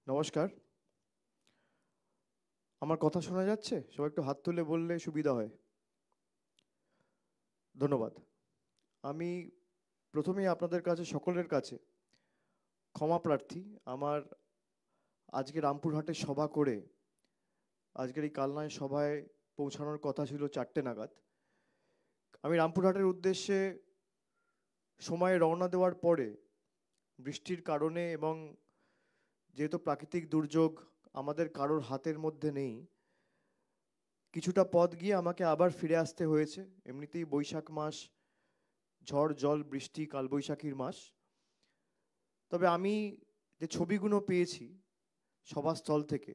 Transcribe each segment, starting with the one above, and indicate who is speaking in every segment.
Speaker 1: নমস্কার। আমার কথা শোনা যাচ্ছে? সবাই একটু হাত তুলে বললে সুবিধা হয়। ধন্যবাদ। আমি প্রথমেই আপনাদের কাছে সকলের কাছে ক্ষমা প্রার্থী। আমার আজকে রামপুরহাটে সভা করে আজকের এই কালনায় সভায় পৌঁছানোর কথা ছিল 4টে নাগাদ। আমি রামপুরহাটের উদ্দেশ্যে সময়ে রওনা দেওয়ার পরে বৃষ্টির কারণে এবং যেহেতু প্রাকৃতিক দুর্যোগ আমাদের কারোর হাতের মধ্যে নেই, কিছুটা পথ গিয়ে আমাকে আবার ফিরে আসতে হয়েছে। এমনিতেই বৈশাখ মাস, ঝড় জল বৃষ্টি কালবৈশাখীর মাস। তবে আমি যে ছবিগুলো পেয়েছি সভাস্থল থেকে,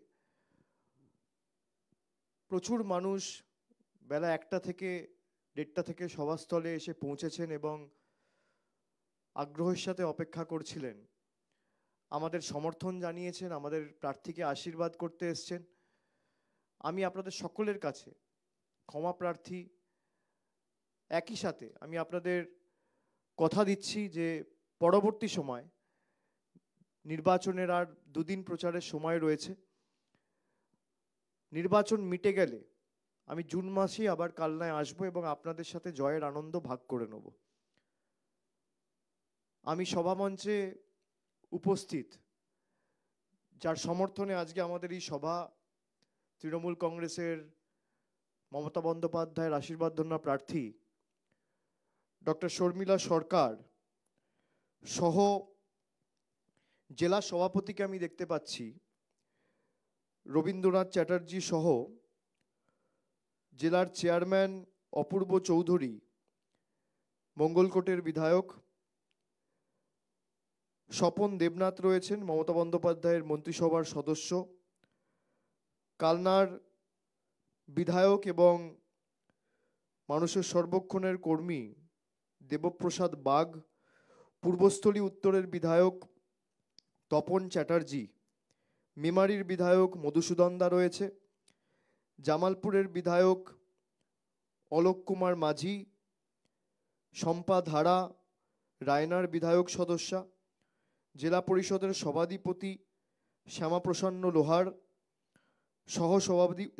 Speaker 1: প্রচুর মানুষ বেলা 1টা থেকে 1:30 থেকে সভাস্থলে এসে পৌঁছেছেন এবং আগ্রহের সাথে অপেক্ষা করছিলেন, আমাদের সমর্থন জানিয়েছেন, আমাদের প্রার্থীকে আশীর্বাদ করতে এসছেন। আমি আপনাদের সকলের কাছে ক্ষমা প্রার্থী। একই সাথে আমি আপনাদের কথা দিচ্ছি যে পরবর্তী সময়, নির্বাচনের আর দুদিন প্রচারের সময় রয়েছে, নির্বাচন মিটে গেলে আমি জুন মাসেই আবার কালনায় আসবো এবং আপনাদের সাথে জয়ের আনন্দ ভাগ করে নেব। আমি সভামঞ্চে উপস্থিত, যার সমর্থনে আজকে আমাদের এই সভা, তৃণমূল কংগ্রেসের মমতা বন্দ্যোপাধ্যায়ের আশীর্বাদধন্য প্রার্থী ডক্টর শর্মিলা সরকার সহ জেলা সভাপতিকে আমি দেখতে পাচ্ছি, রবীন্দ্রনাথ চ্যাটার্জি সহ জেলার চেয়ারম্যান অপূর্ব চৌধুরী, মঙ্গলকোটের বিধায়ক স্বপন দেবনাথ রয়েছেন, মমতা বন্দ্যোপাধ্যায়ের মন্ত্রিসভার সদস্য, কালনার বিধায়ক এবং মানুষের সর্বক্ষণের কর্মী দেবপ্রসাদ বাগ, পূর্বস্থলী উত্তরের বিধায়ক তপন চ্যাটার্জি, মেমারির বিধায়ক মধুসূদন দা রয়েছে, জামালপুরের বিধায়ক অলোক কুমার মাঝি, শম্পা ধারা রায়নার বিধায়ক সদস্যা, জেলা পরিষদের সভাধিপতি শ্যামাপ্রসন্ন লোহার,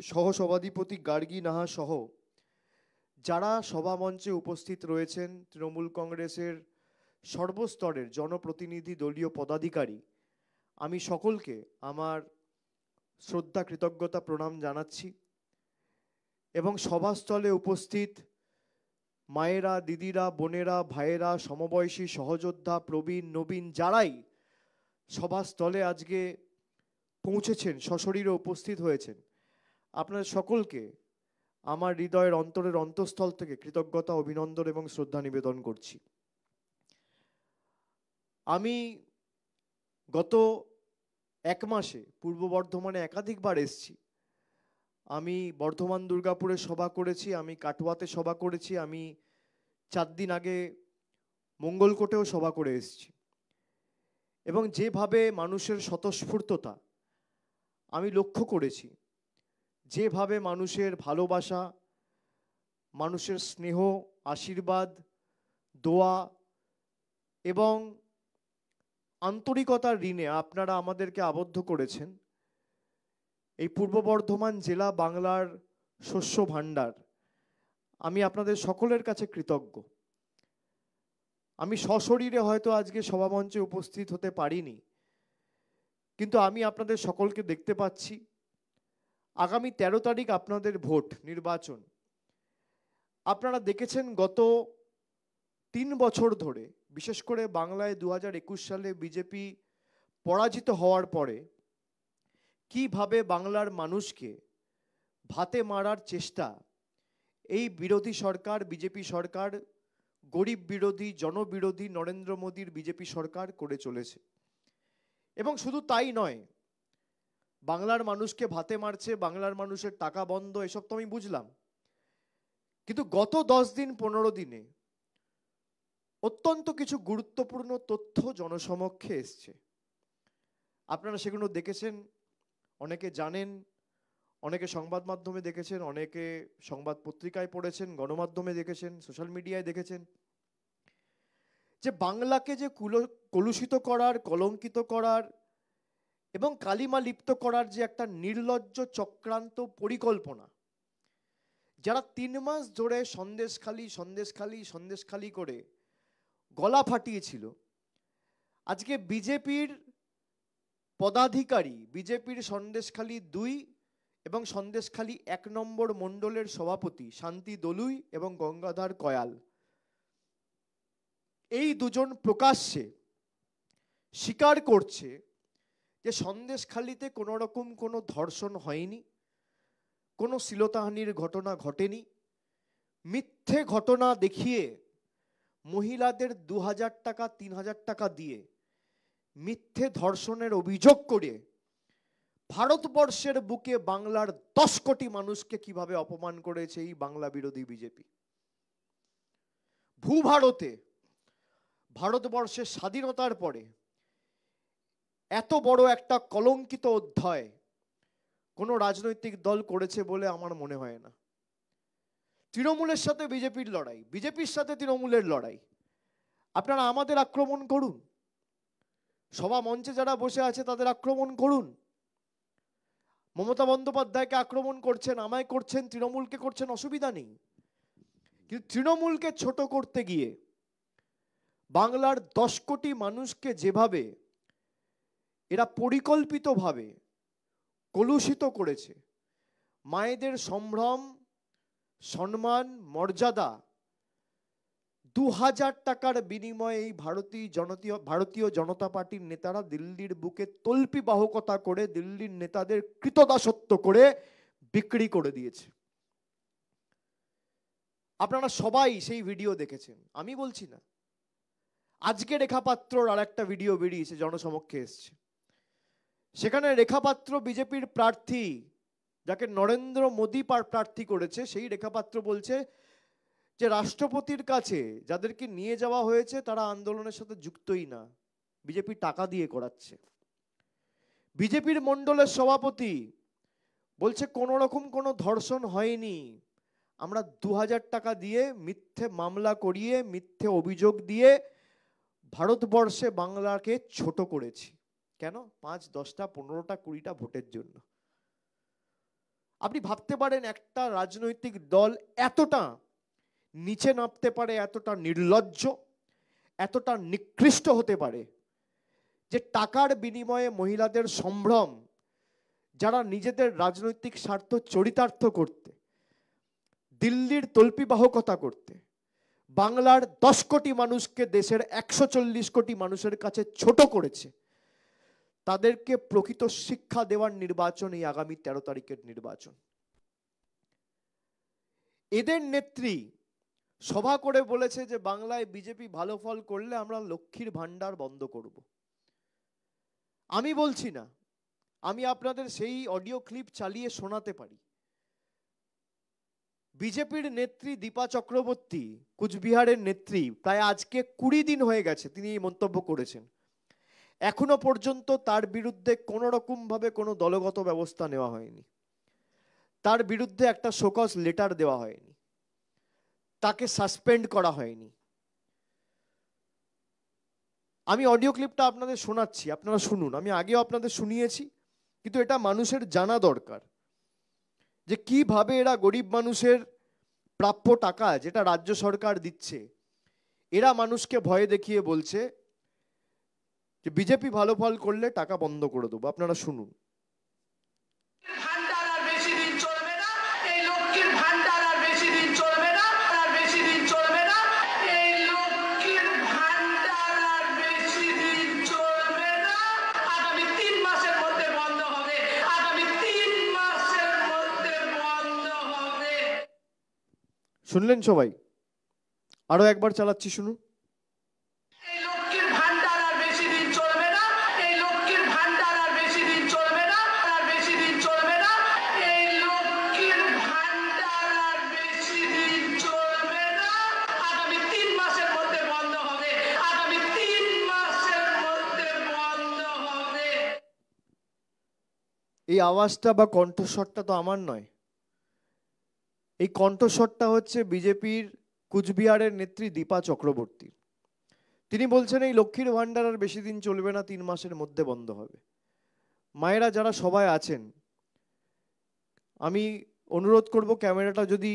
Speaker 1: সহসভাধিপতি গার্গী নাহা সহ যারা সভামঞ্চে উপস্থিত রয়েছেন, তৃণমূল কংগ্রেসের সর্বস্তরের জনপ্রতিনিধি, দলীয় পদাধিকারী, আমি সকলকে আমার শ্রদ্ধা কৃতজ্ঞতা প্রণাম জানাচ্ছি। এবং সভাস্থলে উপস্থিত মায়েরা, দিদিরা, বোনেরা, ভাইয়েরা, সমবয়সী, সহযোদ্ধা, প্রবীণ, নবীন, যারাই সভাস্থলে আজকে পৌঁছেছেন, সশরীরে উপস্থিত হয়েছেন, আপনাদের সকলকে আমার হৃদয়ের অন্তরের অন্তঃস্থল থেকে কৃতজ্ঞতা, অভিনন্দন এবং শ্রদ্ধা নিবেদন করছি। আমি গত 1 মাসে পূর্ব বর্ধমানে একাধিকবার এসেছি। আমি বর্ধমান দুর্গাপুরে সভা করেছি, আমি কাটোয়াতে সভা করেছি, আমি 4 দিন আগে মঙ্গলকোটেও সভা করে এসেছি। এবং যেভাবে মানুষের স্বতঃস্ফূর্ততা আমি লক্ষ্য করেছি, যেভাবে মানুষের ভালোবাসা, মানুষের স্নেহ, আশীর্বাদ, দোয়া এবং আন্তরিকতার ঋণে আপনারা আমাদেরকে আবদ্ধ করেছেন, এই পূর্ব বর্ধমান জেলা বাংলার শস্য ভাণ্ডার, আমি আপনাদের সকলের কাছে কৃতজ্ঞ। আমি সশরীরে হয়তো আজকে সভামঞ্চে উপস্থিত হতে পারিনি, কিন্তু আমি আপনাদের সকলকে দেখতে পাচ্ছি। আগামী 13 তারিখ আপনাদের ভোট, নির্বাচন। আপনারা দেখেছেন গত 3 বছর ধরে, বিশেষ করে বাংলায় 2021 সালে বিজেপি পরাজিত হওয়ার পরে কিভাবে বাংলার মানুষকে ভাতে মারার চেষ্টা এই বিরোধী সরকার, বিজেপি সরকার, গরিব বিরোধী, জনবিরোধী নরেন্দ্র মোদীর বিজেপি সরকার করে চলেছে। এবং শুধু তাই নয়, বাংলার মানুষকে ভাতে মারছে, বাংলার মানুষের টাকা বন্ধ, এসব তো আমি বুঝলাম। কিন্তু গত 10 দিন 15 দিনে অত্যন্ত কিছু গুরুত্বপূর্ণ তথ্য জনসমক্ষে এসছে। আপনারা সেগুলো দেখেছেন, অনেকে জানেন, অনেকে সংবাদ মাধ্যমে দেখেছেন, অনেকে সংবাদ পত্রিকায় পড়েছেন, গণমাধ্যমে দেখেছেন, সোশ্যাল মিডিয়ায় দেখেছেন, যে বাংলাকে যে কলুষিত করার, কলঙ্কিত করার এবং কালিমা লিপ্ত করার যে একটা নির্লজ্জ চক্রান্ত পরিকল্পনা, যারা 3 মাস ধরে সন্দেশখালি করে গলা ফাটিয়েছিল, আজকে বিজেপির পদাধিকারী, বিজেপির সন্দেশখালি 2 এবং সন্দেশখালি 1 নম্বর মণ্ডলের সভাপতি শান্তি দলুই এবং গঙ্গাধর কয়াল, এই দুজন প্রকাশ্যে স্বীকার করছে যে সন্দেশখালিতে কোনো রকম কোনো ধর্ষণ হয়নি, কোনো শ্লীলতাহানির ঘটনা ঘটেনি। মিথ্যে ঘটনা দেখিয়ে মহিলাদের 2000 টাকা 3000 টাকা দিয়ে মিথ্যে ধর্ষণের অভিযোগ করে ভারতবর্ষের বুকে বাংলার 10 কোটি মানুষকে কিভাবে অপমান করেছে এই বাংলা বিরোধী বিজেপি। ভূভারতে ভারতবর্ষের স্বাধীনতার পরে এত বড় একটা কলঙ্কিত অধ্যায় কোনো রাজনৈতিক দল করেছে বলে আমার মনে হয় না। তৃণমূলের সাথে বিজেপির লড়াই, বিজেপির সাথে তৃণমূলের লড়াই। আপনারা আমাদের আক্রমণ করুন, সভা মঞ্চে যারা বসে আছে তাদের আক্রমণ করুন। মমতা বন্দ্যোপাধ্যায়কে আক্রমণ করছেন, আমায় করছেন, তৃণমূলকে করছেন, অসুবিধা নেই। কিন্তু তৃণমূলকে ছোট করতে গিয়ে বাংলার 10 কোটি মানুষকে যেভাবে এরা পরিকল্পিতভাবে কলুষিত করেছে, মায়েদের সম্ভ্রম, সম্মান, মর্যাদা 2000 টাকার বিনিময়ে এই ভারতীয় জনতা পার্টির নেতারা দিল্লির বুকে তল্পি বাহকতা করে, দিল্লির নেতাদের কৃতদাসত্ব করে বিক্রি করে দিয়েছে। আপনারা সবাই সেই ভিডিও দেখেছেন, আমি বলছি না। আজকে রেখা পাত্রর আর একটা ভিডিও বেরিয়েছে, জনসমক্ষে এসছে। সেখানে রেখা পাত্র বিজেপির প্রার্থী, যাকে নরেন্দ্র মোদী প্রার্থী করেছে, সেই রেখা পাত্র বলছে যে রাষ্ট্রপতির কাছে যাদেরকে নিয়ে যাওয়া হয়েছে তারা আন্দোলনের সাথে যুক্তই না, বিজেপি টাকা দিয়ে করাচ্ছে। বিজেপির মণ্ডলের সভাপতি বলছে কোনো রকম কোনো ধর্ষণ হয়নি, আমরা 2000 টাকা দিয়ে মিথ্যে মামলা করিয়ে, মিথ্যে অভিযোগ দিয়ে ভারতবর্ষে বাংলাকে ছোট করেছি। কেন? 5, 10টা, 15টা, 20টা ভোটের জন্য। আপনি ভাবতে পারেন একটা রাজনৈতিক দল এতটা নিচে নামতে পারে, এতটা নির্লজ্জ, এতটা নিকৃষ্ট হতে পারে যে টাকার বিনিময়ে মহিলাদের সম্ভ্রম, যারা নিজেদের রাজনৈতিক স্বার্থ চরিতার্থ করতে, দিল্লির তল্পিবাহকতা করতে, বাংলার 10 কোটি মানুষকে দেশের 140 কোটি মানুষের কাছে ছোট করেছে, তাদেরকে প্রকৃত শিক্ষা দেওয়ার নির্বাচন এই আগামী 13 তারিখের নির্বাচন। এদের নেত্রী সভা করে বলেছে যে বাংলায় বিজেপি ভালো ফল করলে আমরা লক্ষ্মীর ভান্ডার বন্ধ করব। আমি বলছি না, আমি আপনাদের সেই অডিও ক্লিপ চালিয়ে শোনাতে পারি। বিজেপির নেত্রী দীপা চক্রবর্তী, কুচবিহারের নেত্রী, প্রায় আজকে 20 দিন হয়ে গেছে তিনি এই মন্তব্য করেছেন। এখনো পর্যন্ত তার বিরুদ্ধে কোনো রকম ভাবে কোনো দলগত ব্যবস্থা নেওয়া হয়নি, তার বিরুদ্ধে একটা শোকজ লেটার দেওয়া হয়নি, তাকে সাসপেন্ড করা হয়নি। আমি অডিও ক্লিপটা আপনাদের শোনাচ্ছি, আপনারা শুনুন। আমি আগেও আপনাদের শুনিয়েছি, কিন্তু এটা মানুষের জানা দরকার যে কিভাবে এরা গরিব মানুষের প্রাপ্য টাকা যেটা রাজ্য সরকার দিচ্ছে, এরা মানুষকে ভয় দেখিয়ে বলছে যে বিজেপি ভালো ফল করলে টাকা বন্ধ করে দেবো। আপনারা শুনুন। শুনলেন সবাই? আরো একবার চালাচ্ছি, শুনুন। এই আওয়াজটা বা কণ্ঠস্বরটা তো আমার নয়, এই কণ্ঠস্বরটা হচ্ছে বিজেপির কুচবিহারের নেত্রী দীপা চক্রবর্তী। তিনি বলছেন এই লক্ষ্মীর ভান্ডার আর বেশি দিন চলবে না, 3 মাসের মধ্যে বন্ধ হবে। মায়েরা যারা সবাই আছেন, আমি অনুরোধ করব ক্যামেরাটা যদি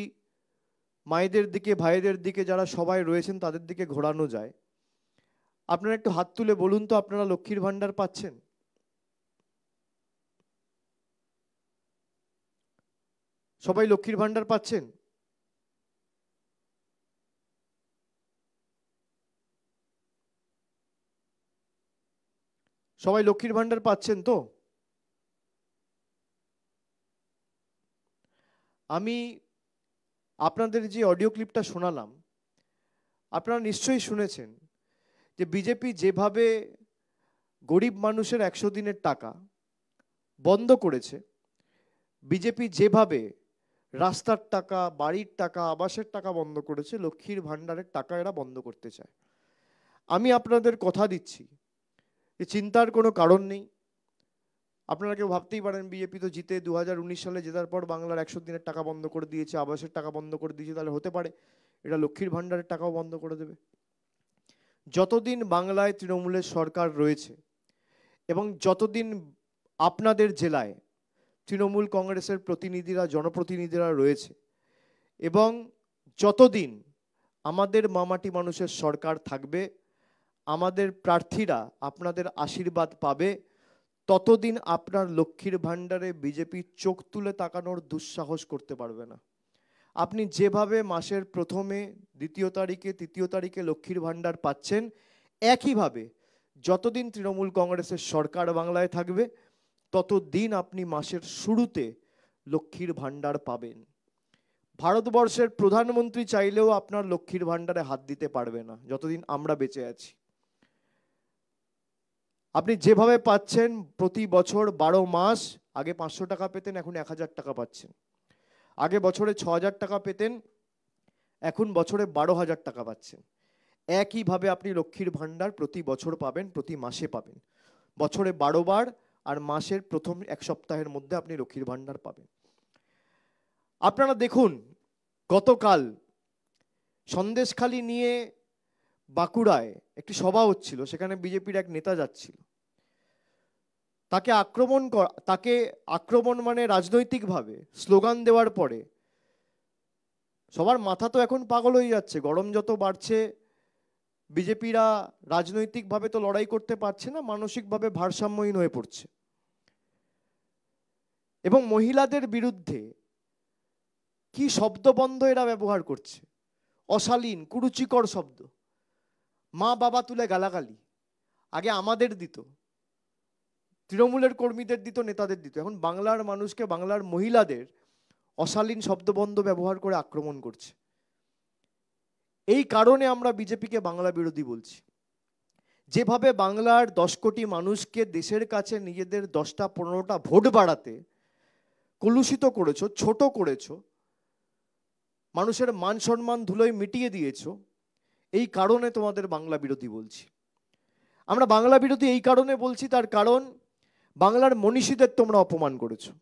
Speaker 1: মায়েদের দিকে, ভাইদের দিকে যারা সবাই রয়েছেন তাদের দিকে ঘোরানো যায়। আপনারা একটু হাত তুলে বলুন তো আপনারা লক্ষ্মীর ভান্ডার পাচ্ছেন? সবাই লক্ষ্মীর ভান্ডার পাচ্ছেন? সবাই লক্ষ্মীর ভান্ডার পাচ্ছেন তো? আমি আপনাদের যে অডিও ক্লিপটা শোনালাম, আপনারা নিশ্চয়ই শুনেছেন যে বিজেপি যেভাবে গরিব মানুষের 100 দিনের টাকা বন্ধ করেছে, বিজেপি যেভাবে রাস্তার টাকা, বাড়ির টাকা, আবাসের টাকা বন্ধ করেছে, লক্ষ্মীর ভান্ডারের টাকা এরা বন্ধ করতে চায়। আমি আপনাদের কথা দিচ্ছি যে চিন্তার কোনো কারণ নেই। আপনারা কেউ ভাবতেই পারেন বিজেপি তো জিতে 2019 সালে জেতার পর বাংলার 100 দিনের টাকা বন্ধ করে দিয়েছে, আবাসের টাকা বন্ধ করে দিয়েছে, তাহলে হতে পারে এটা লক্ষ্মীর ভান্ডারের টাকাও বন্ধ করে দেবে। যতদিন বাংলায় তৃণমূলের সরকার রয়েছে এবং যতদিন আপনাদের জেলায় তৃণমূল কংগ্রেসের প্রতিনিধিরা, জনপ্রতিনিধিরা রয়েছে, এবং যতদিন আমাদের মামাটি মানুষের সরকার থাকবে, আমাদের প্রার্থীরা আপনাদের আশীর্বাদ পাবে, ততদিন আপনার লক্ষ্মীর ভান্ডারে বিজেপি চোখ তুলে তাকানোর দুঃসাহস করতে পারবে না। আপনি যেভাবে মাসের প্রথমে, দ্বিতীয় তারিখে, তৃতীয় তারিখে লক্ষ্মীর ভান্ডার পাচ্ছেন, একইভাবে যতদিন তৃণমূল কংগ্রেসের সরকার বাংলায় থাকবে ততদিন আপনি মাসের শুরুতে লক্ষ্মীর ভান্ডার পাবেন। ভারতবর্ষের প্রধানমন্ত্রী চাইলেও আপনার লক্ষ্মীর ভান্ডারে হাত দিতে পারবে না যতদিন আমরা বেঁচে আছি। আপনি যেভাবে পাচ্ছেন প্রতি বছর 12 মাস, আগে 500 টাকা পেতেন, এখন 1000 টাকা পাচ্ছেন। আগে বছরে 6000 টাকা পেতেন, এখন বছরে 12,000 টাকা পাচ্ছেন। একইভাবে আপনি লক্ষ্মীর ভান্ডার প্রতি বছর পাবেন, প্রতি মাসে পাবেন। বছরে 12 বার, আর মাসের প্রথম 1 সপ্তাহের মধ্যে আপনি লক্ষ্মীর ভান্ডার পাবেন। আপনারা দেখুন, গতকাল সন্দেশখালি নিয়ে বাঁকুড়ায় একটি সভা হচ্ছিল, সেখানে বিজেপির এক নেতা যাচ্ছিল। তাকে আক্রমণ মানে রাজনৈতিকভাবে স্লোগান দেওয়ার পরে সবার মাথা তো এখন পাগল হয়ে যাচ্ছে। গরম যত বাড়ছে, বিজেপিরা রাজনৈতিকভাবে তো লড়াই করতে পারছে না, মানসিকভাবে ভারসাম্যহীন হয়ে পড়ছে। এবং মহিলাদের বিরুদ্ধে কি শব্দবন্ধ এরা ব্যবহার করছে, অশালীন কুরুচিকর শব্দ। মা বাবা তুলে গালাগালি আগে আমাদের দিত, তৃণমূলের কর্মীদের দিত, নেতাদের দিত, এখন বাংলার মানুষকে, বাংলার মহিলাদের অশালীন শব্দবন্ধ ব্যবহার করে আক্রমণ করছে। এই কারণে আমরা বিজেপিকে বাংলা বিরোধী বলছি। যেভাবে বাংলার 10 কোটি মানুষকে দেশের কাছে নিজেদের 10টা 15টা ভোট বাড়াতে কলুষিত করেছো, ছোট করেছো, মানুষের মান সম্মান ধুলোয় মিটিয়ে দিয়েছো, এই কারণে তোমাদের বাংলা বিরোধী বলছি। আমরা বাংলা বিরোধী এই কারণে বলছি, তার কারণ বাংলার মনীষীদের তোমরা অপমান করেছো,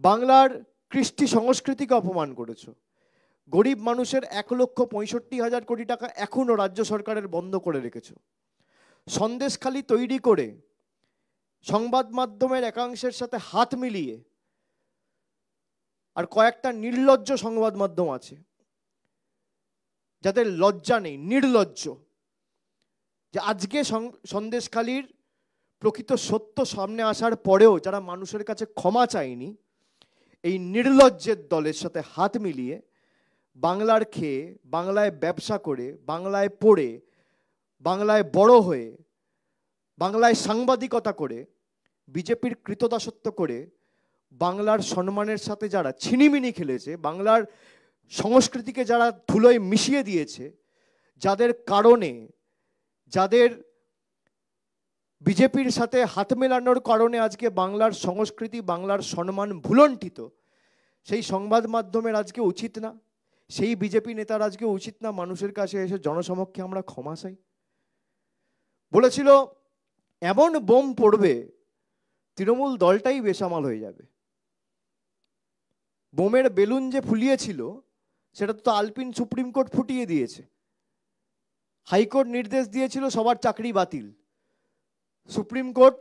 Speaker 1: বাংলার কৃষ্টি সংস্কৃতিকে অপমান করেছো। গরিব মানুষের 1,65,000 কোটি টাকা এখনো রাজ্য সরকারের বন্ধ করে রেখেছো। সন্দেশখালি তৈরি করে সংবাদ মাধ্যমের একাংশের সাথে হাত মিলিয়ে, আর কয়েকটা নির্লজ্জ সংবাদ মাধ্যম আছে যাদের লজ্জা নেই, নির্লজ্জ, যে আজকে সন্দেশখালির প্রকৃত সত্য সামনে আসার পরেও যারা মানুষের কাছে ক্ষমা চায়নি, এই নির্লজ্জের দলের সাথে হাত মিলিয়ে বাংলার খেয়ে, বাংলায় ব্যবসা করে, বাংলায় পড়ে, বাংলায় বড় হয়ে, বাংলায় সাংবাদিকতা করে, বিজেপির কৃতদাসত্ব করে বাংলার সম্মানের সাথে যারা ছিনিমিনি খেলেছে, বাংলার সংস্কৃতিকে যারা ধুলোয় মিশিয়ে দিয়েছে, যাদের কারণে, যাদের বিজেপির সাথে হাত মেলানোর কারণে আজকে বাংলার সংস্কৃতি, বাংলার সম্মান ভুলণ্ঠিত, সেই সংবাদ মাধ্যমের আজকে উচিত না, সেই বিজেপি নেতার আজকে উচিত না মানুষের কাছে এসে জনসমক্ষে আমরা ক্ষমা চাই? বলেছিল এমন বোম পড়বে তৃণমূল দলটাই বেসামাল হয়ে যাবে। বোমের বেলুন যে ফুলিয়েছিল সেটা তো আলপিন সুপ্রিম কোর্ট ফুটিয়ে দিয়েছে। হাইকোর্ট নির্দেশ দিয়েছিল সবার চাকরি বাতিল, সুপ্রিম কোর্ট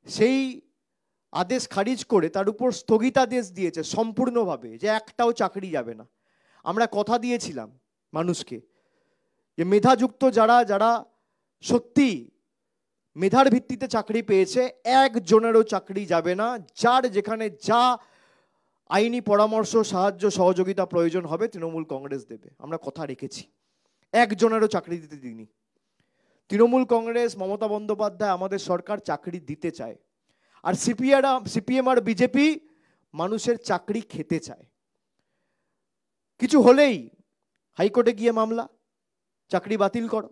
Speaker 1: সেই আদেশ খারিজ করে তার উপর স্থগিতাদেশ দিয়েছে সম্পূর্ণভাবে, যে একটাও চাকরি যাবে না। আমরা কথা দিয়েছিলাম মানুষকে যে মেধাযুক্ত যারা যারা সত্যি মেধার ভিত্তিতে চাকরি পেয়েছে, একজনেরও চাকরি যাবে না। যার যেখানে যা আইনি পরামর্শ, সাহায্য, সহযোগিতা প্রয়োজন হবে তৃণমূল কংগ্রেস দেবে। আমরা কথা রেখেছি, একজনেরও চাকরি দিতে দিইনি। তৃণমূল কংগ্রেস, মমতা বন্দ্যোপাধ্যায়, আমাদের সরকার চাকরি দিতে চায়। আর সিপিএম আর বিজেপি মানুষের চাকরি খেতে চায়। কিছু হলেই হাইকোর্টে গিয়ে মামলা, চাকরি বাতিল করো।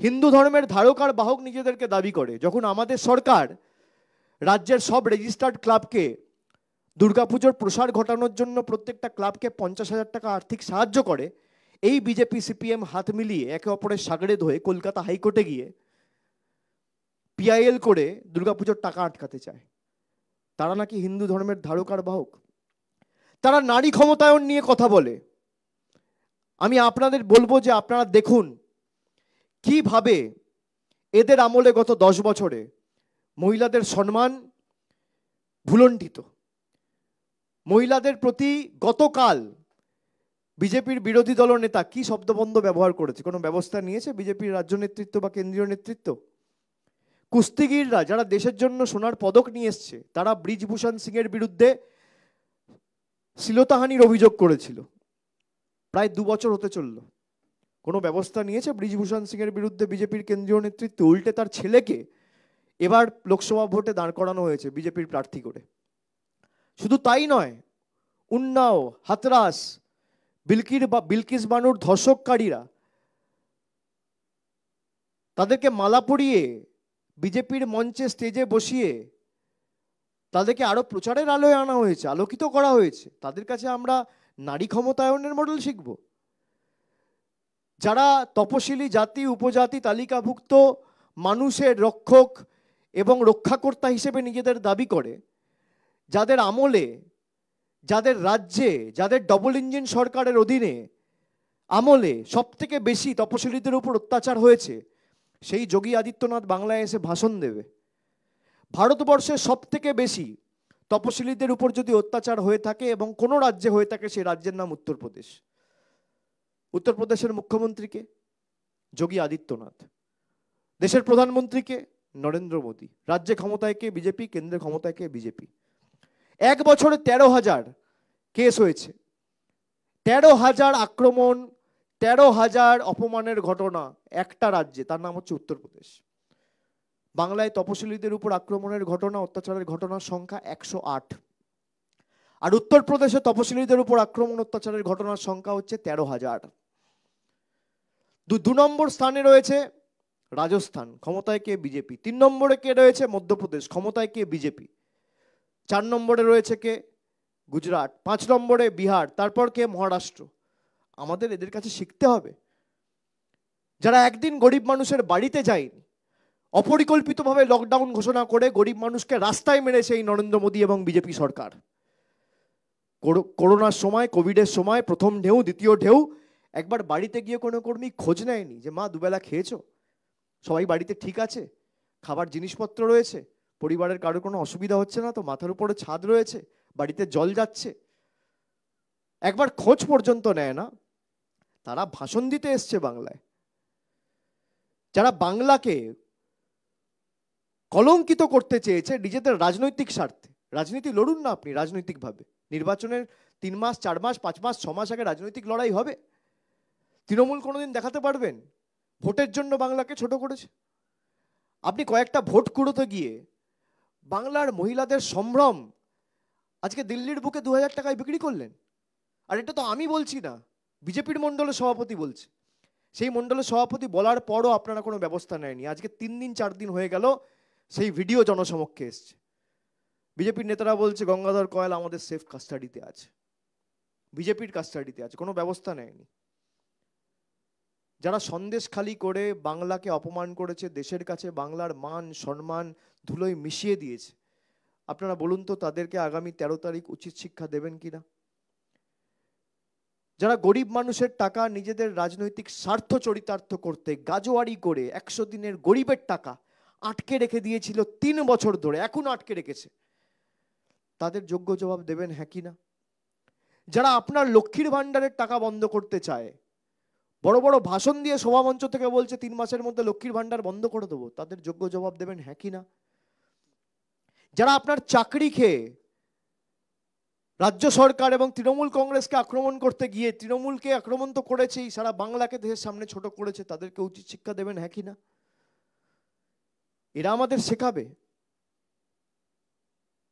Speaker 1: হিন্দু ধর্মের ধারক আর বাহক নিজেদেরকে দাবি করে। যখন আমাদের সরকার রাজ্যের সব রেজিস্টার্ড ক্লাবকে দুর্গাপুজোর প্রসার ঘটানোর জন্য প্রত্যেকটা ক্লাবকে 50,000 টাকা আর্থিক সাহায্য করে, এই বিজেপি সিপিএম হাত মিলিয়ে একে অপরের সাগরেদ হয়ে কলকাতা হাইকোর্টে গিয়ে পিআইএল করে দুর্গাপুজোর টাকা আটকাতে চায়। তারা নাকি হিন্দু ধর্মের ধারক আর বাহক। তারা নারী ক্ষমতায়ন নিয়ে কথা বলে। আমি আপনাদের বলবো যে আপনারা দেখুন কিভাবে এদের আমলে গত 10 বছরে মহিলাদের সম্মান ভুলণ্ঠিত। মহিলাদের প্রতি গতকাল বিজেপির বিরোধী দল নেতা কি শব্দবন্ধ ব্যবহার করেছে? কোনো ব্যবস্থা নিয়েছে বিজেপির রাজ্য নেতৃত্ব বা কেন্দ্রীয় নেতৃত্ব? কুস্তিগিররা যারা দেশের জন্য সোনার পদক নিয়ে এসছে, তারা ব্রিজভূষণ সিং এর বিরুদ্ধে শ্লীলতাহানির অভিযোগ করেছিল। প্রায় 2 বছর হতে চলল, কোনো ব্যবস্থা নিয়েছে ব্রিজভূষণ সিং এর বিরুদ্ধে বিজেপির কেন্দ্রীয় নেতৃত্ব? উল্টে তার ছেলেকে এবার লোকসভা ভোটে দাঁড় করানো হয়েছে বিজেপির প্রার্থী করে। শুধু তাই নয়, উন্নাও, হাতরাস, বিলকিস বানুর ধর্ষককারীরা, তাদেরকে মালা পরিয়ে বিজেপির মঞ্চে স্টেজে বসিয়ে তাদেরকে আরো প্রচারের আলোয় আনা হয়েছে, আলোকিত করা হয়েছে। তাদের কাছে আমরা নারী ক্ষমতায়নের মডেল শিখব? যারা তপশিলি জাতি উপজাতি তালিকাভুক্ত মানুষের রক্ষক এবং রক্ষাকর্তা হিসেবে নিজেদের দাবি করে, যাদের আমলে, যাদের রাজ্যে, যাদের ডবল ইঞ্জিন সরকারের অধীনে আমলে সব থেকে বেশি তপশিলীদের উপর অত্যাচার হয়েছে, সেই যোগী আদিত্যনাথ বাংলায় এসে ভাষণ দেবে। ভারতবর্ষে সব থেকে বেশি তপশিলীদের উপর যদি অত্যাচার হয়ে থাকে এবং কোনো রাজ্যে হয়ে থাকে, সেই রাজ্যের নাম উত্তরপ্রদেশ। উত্তরপ্রদেশের মুখ্যমন্ত্রীকে যোগী আদিত্যনাথ, দেশের প্রধানমন্ত্রীকে নরেন্দ্র মোদী, রাজ্যে ক্ষমতায় কে? বিজেপি, কেন্দ্রে ক্ষমতায় কে? বিজেপি। 1 বছরে 13,000 কেস হয়েছে, 13,000 আক্রমণ, 13,000 অপমানের ঘটনা একটা রাজ্যে, তার নাম হচ্ছে উত্তরপ্রদেশ। বাংলায় তপশিলীদের উপর আক্রমণের ঘটনা, অত্যাচারের ঘটনার সংখ্যা 108, আর উত্তরপ্রদেশে তপশিলীদের উপর আক্রমণ অত্যাচারের ঘটনার সংখ্যা হচ্ছে 13,000। 2 নম্বর স্থানে রয়েছে রাজস্থান, ক্ষমতায় কে? বিজেপি। 3 নম্বরে কে রয়েছে? মধ্যপ্রদেশ, ক্ষমতায় কে? বিজেপি। 4 নম্বরে রয়েছে কে? গুজরাট। 5 নম্বরে বিহার, তারপর কে? মহারাষ্ট্র। আমাদের এদের কাছে শিখতে হবে, যারা একদিন গরিব মানুষের বাড়িতে যায়নি, অপরিকল্পিতভাবে লকডাউন ঘোষণা করে গরিব মানুষকে রাস্তায় মেরেছে এই নরেন্দ্র মোদী এবং বিজেপি সরকার। করোনার সময়, কোভিডের সময়, প্রথম ঢেউ, দ্বিতীয় ঢেউ, একবার বাড়িতে গিয়ে কোনো কর্মী খোঁজ নেয়নি যে মা দুবেলা খেয়েছো, সবাই বাড়িতে ঠিক আছে, খাবার জিনিসপত্র রয়েছে, পরিবারের কারো কোনো অসুবিধা হচ্ছে না তো, মাথার উপরে ছাদ রয়েছে, বাড়িতে জল যাচ্ছে, একবার খোঁজ পর্যন্ত নেয় না। তারা ভাষণ দিতে এসছে বাংলায়। যারা বাংলাকে কলঙ্কিত করতে চেয়েছে নিজেদের রাজনৈতিক স্বার্থে। রাজনীতি লড়ুন না আপনি রাজনৈতিকভাবে, নির্বাচনের 3 মাস 4 মাস 5 মাস 6 মাস আগে রাজনৈতিক লড়াই হবে। তৃণমূল কোনোদিন দেখাতে পারবেন ভোটের জন্য বাংলাকে ছোট করেছে? আপনি কয়েকটা ভোট কুড়োতে গিয়ে বাংলার মহিলাদের সম্ভ্রম আজকে দিল্লির বুকে 2,000 টাকায় বিক্রি করলেন। আর এটা তো আমি বলছি না, বিজেপির মণ্ডলের সভাপতি বলছে। সেই মণ্ডলের সভাপতি বলার পরও আপনারা কোনো ব্যবস্থা নেয়নি। আজকে 3 দিন 4 দিন হয়ে গেল সেই ভিডিও জনসমক্ষে এসছে। বিজেপির নেতারা বলছে গঙ্গাধর কয়াল আমাদের সেফ কাস্টাডিতে আছে, বিজেপির কাস্টাডিতে আছে, কোনো ব্যবস্থা নেয়নি। যারা সন্দেশখালি করে বাংলাকে অপমান করেছে, দেশের কাছে বাংলার মান সম্মান ধুলোয় মিশিয়ে দিয়েছে, আপনারা বলুন তো তাদেরকে আগামী 13 তারিখ উচিত শিক্ষা দেবেন কিনা? যারা গরিব মানুষের টাকা নিজেদের রাজনৈতিক স্বার্থ চরিতার্থ করতে গাজোয়ারি করে 100 দিনের গরিবের টাকা আটকে রেখে দিয়েছিল 3 বছর ধরে, এখনো আটকে রেখেছে, তাদের যোগ্য জবাব দেবেন হ্যাঁ কি না? যারা আপনার লক্ষ্মীর ভান্ডারের টাকা বন্ধ করতে চায়, বড় বড় ভাষণ দিয়ে সভামঞ্চ থেকে বলছে 3 মাসের মধ্যে লক্ষ্মীর ভান্ডার বন্ধ করে দেবো, তাদের যোগ্য জবাব দেবেন হ্যাঁ কি না? যারা আপনার চাকরি খেয়ে রাজ্য সরকার এবং তৃণমূল কংগ্রেসকে আক্রমণ করতে গিয়ে, তৃণমূলকে আক্রমণ তো করেছেই, সারা বাংলাকে দেশের সামনে ছোট করেছে, তাদেরকে উচিত শিক্ষা দেবেন হ্যাঁ কি না? এরা আমাদের শেখাবে?